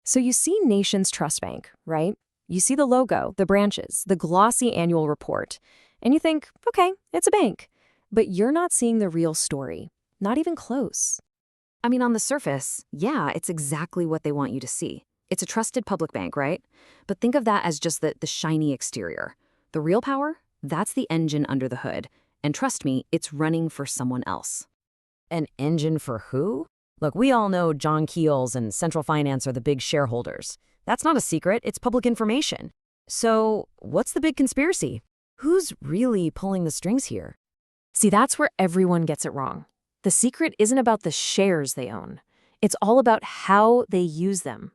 So you see Nations Trust Bank, right? You see the logo, the branches, the glossy annual report, and you think, okay, it's a bank. But you're not seeing the real story, not even close. I mean, on the surface, yeah, it's exactly what they want you to see. It's a trusted public bank, right? But think of that as just the shiny exterior. The real power? That's the engine under the hood. And trust me, it's running for someone else. An engine for who? Look, we all know John Keells and Central Finance are the big shareholders. That's not a secret, it's public information. So, what's the big conspiracy? Who's really pulling the strings here? See, that's where everyone gets it wrong. The secret isn't about the shares they own. It's all about how they use them.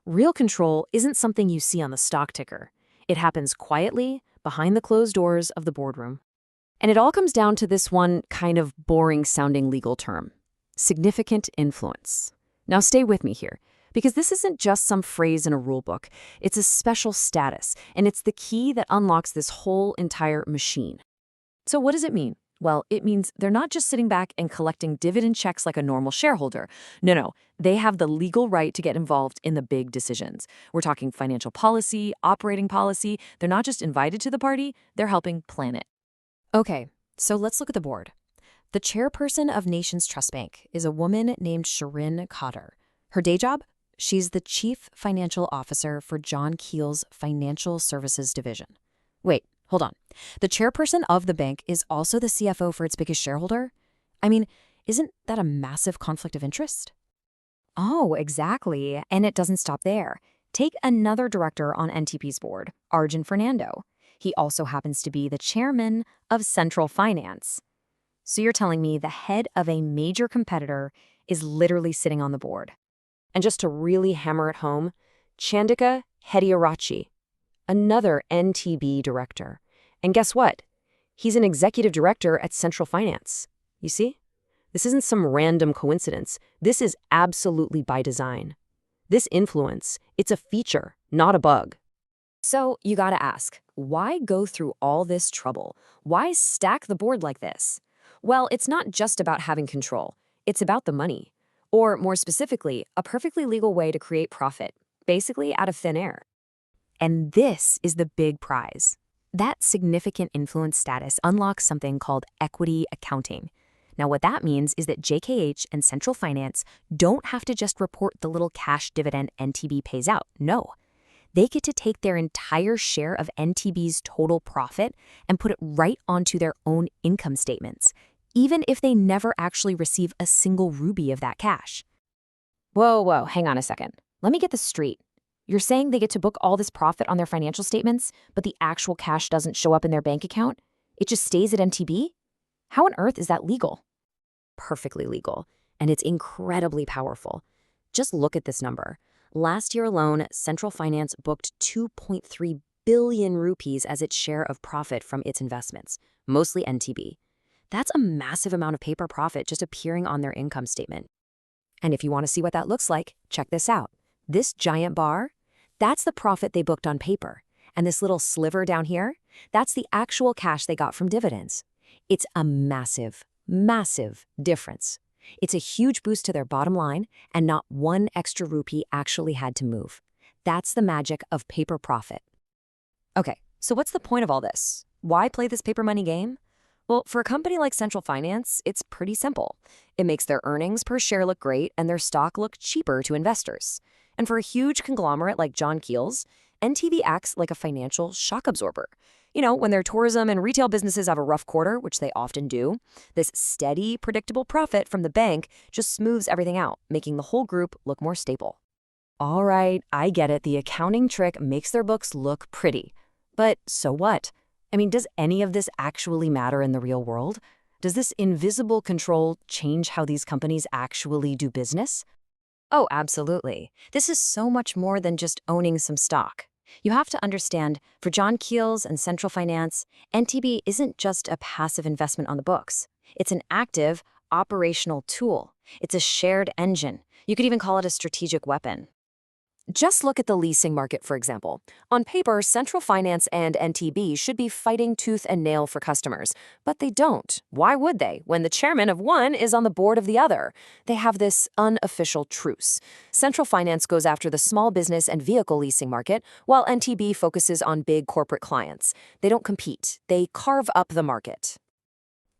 Real control isn't something you see on the stock ticker. It happens quietly, behind the closed doors of the boardroom. And it all comes down to this one kind of boring-sounding legal term: significant influence. Now stay with me here, because this isn't just some phrase in a rule book. It's a special status, and it's the key that unlocks this whole entire machine. So what does it mean? Well, it means they're not just sitting back and collecting dividend checks like a normal shareholder. No, they have the legal right to get involved in the big decisions. We're talking financial policy, operating policy. They're not just invited to the party, they're helping plan it. Okay, so let's look at the board. The chairperson of Nations Trust Bank is a woman named Shirin Cotter. Her day job? She's the chief financial officer for John Keells' Financial Services Division. Wait, hold on. The chairperson of the bank is also the CFO for its biggest shareholder? I mean, isn't that a massive conflict of interest? Oh, exactly. And it doesn't stop there. Take another director on NTB's board, Arjun Fernando. He also happens to be the chairman of Central Finance. So you're telling me the head of a major competitor is literally sitting on the board. And just to really hammer it home, Chandika Hediarachi, another NTB director. And guess what? He's an executive director at Central Finance. You see? This isn't some random coincidence. This is absolutely by design. This influence, it's a feature, not a bug. So you gotta ask, why go through all this trouble? Why stack the board like this? Well, it's not just about having control. It's about the money. Or more specifically, a perfectly legal way to create profit, basically out of thin air. And this is the big prize. That significant influence status unlocks something called equity accounting. Now, what that means is that JKH and Central Finance don't have to just report the little cash dividend NTB pays out. No. They get to take their entire share of NTB's total profit and put it right onto their own income statements, even if they never actually receive a single rupee of that cash. Whoa, hang on a second. Let me get this straight. You're saying they get to book all this profit on their financial statements, but the actual cash doesn't show up in their bank account? It just stays at NTB? How on earth is that legal? Perfectly legal, and it's incredibly powerful. Just look at this number. Last year alone, Central Finance booked 2.3 billion rupees as its share of profit from its investments, mostly NTB. That's a massive amount of paper profit just appearing on their income statement. And if you want to see what that looks like, check this out. This giant bar, that's the profit they booked on paper. And this little sliver down here, that's the actual cash they got from dividends. It's a massive difference. It's a huge boost to their bottom line, and not one extra rupee actually had to move. That's the magic of paper profit. Okay, so what's the point of all this? Why play this paper money game? Well, for a company like Central Finance, it's pretty simple. It makes their earnings per share look great and their stock look cheaper to investors. And for a huge conglomerate like John Keells, NTB acts like a financial shock absorber. You know, when their tourism and retail businesses have a rough quarter, which they often do, this steady, predictable profit from the bank just smooths everything out, making the whole group look more stable. All right, I get it. The accounting trick makes their books look pretty. But so what? I mean, does any of this actually matter in the real world? Does this invisible control change how these companies actually do business? Oh, absolutely. This is so much more than just owning some stock. You have to understand, for John Keells and Central Finance, NTB isn't just a passive investment on the books. It's an active, operational tool. It's a shared engine. You could even call it a strategic weapon. Just look at the leasing market, for example. On paper, Central Finance and NTB should be fighting tooth and nail for customers, but they don't. Why would they, when the chairman of one is on the board of the other? They have this unofficial truce. Central Finance goes after the small business and vehicle leasing market, while NTB focuses on big corporate clients. They don't compete. They carve up the market.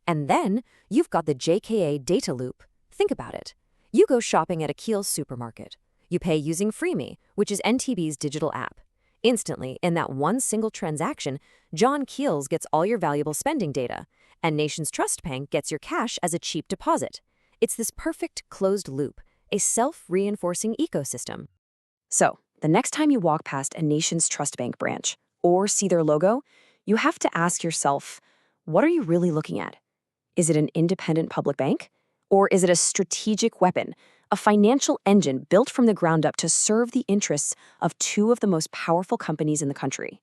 And then you've got the JKA data loop. Think about it. You go shopping at a Keells supermarket. You pay using FreeMe, which is NTB's digital app. Instantly, in that one single transaction, John Keells gets all your valuable spending data, and Nation's Trust Bank gets your cash as a cheap deposit. It's this perfect closed loop, a self-reinforcing ecosystem. So, the next time you walk past a Nation's Trust Bank branch or see their logo, you have to ask yourself, what are you really looking at? Is it an independent public bank? Or is it a strategic weapon, a financial engine built from the ground up to serve the interests of two of the most powerful companies in the country?